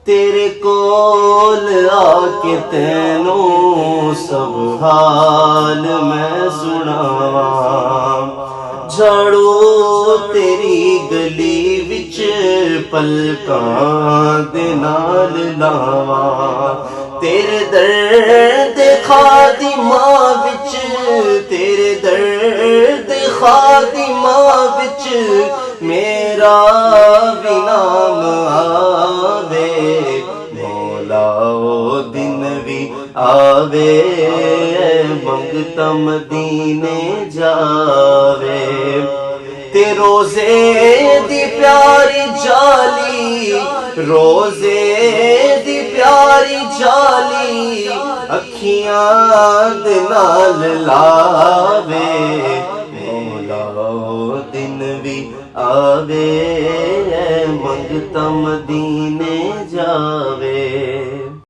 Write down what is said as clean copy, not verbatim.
तेरे कोल आके तैनू सब हाल मैं सुनावा। झाड़ू तेरी गली विच पलकां दे नाल लावा। तेरे दर्द खादिमा विच, तेरे दर्द खादिमा विच मेरा भी नाम आवे। मौला ओ दिन भी आवे, मंगता मदीने जावे। ते रोजे दी प्यारी जाली, रोजे दी प्यारी जाली अखियां दे नाल लावे। मौला ओ दिन भी आवे, मंगता मदीने जावे।